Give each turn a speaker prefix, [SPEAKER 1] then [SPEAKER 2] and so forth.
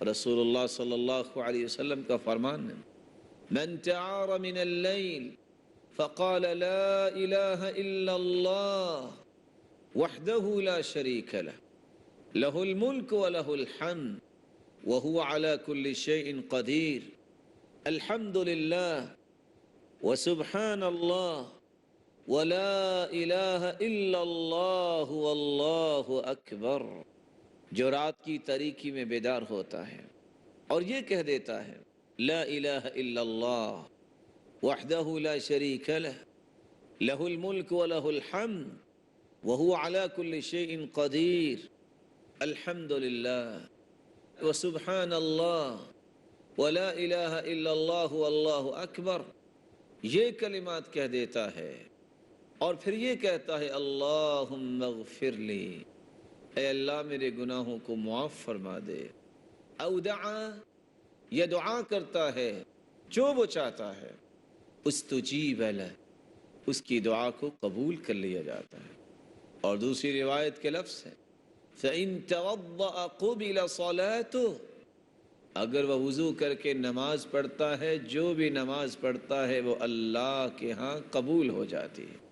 [SPEAKER 1] रसूलुल्लाह सल्लल्लाहु अलैहि वसल्लम का फरमान है, मन तआरा मिन अल-लैल फ़क़ाल ला इलाहा इल्लल्लाह वहदहु ला शरीका लह लहुल मुल्क व लहुल हम्द व हुवा अला कुल्लि शैइन क़दीर अल्हम्दुलिल्लाह व सुब्हानल्लाह व ला इलाहा इल्लल्लाह वल्लाहु अकबर। जो रात की तारीकी में बेदार होता है और ये कह देता है ला इलाहा इल्लल्लाह वहदहु ला शरीका लह लहुल मुल्क व लहुल हम्द व हुवा अला कुल्लि शैइन क़दीर अल्हम्दुलिल्लाह व सुब्हानल्लाह व ला इलाहा इल्लल्लाह वल्लाहु अकबर, ये कलिमात कह देता है और फिर ये कहता है अल्लाहुम्मा ग़फ़िरली, ऐ अल्लाह मेरे गुनाहों को मुआफ़ फरमा दे। औ दआ, यह दुआ करता है जो वो चाहता है, उस्तुजीब लह, उसकी दुआ को कबूल कर लिया जाता है। और दूसरी रिवायत के लफ्ज़ है फ़इन तवद्दअ क़ुबिल सलातुहु, अगर वह वज़ू करके नमाज पढ़ता है, जो भी नमाज पढ़ता है वो अल्लाह के यहाँ कबूल हो जाती है।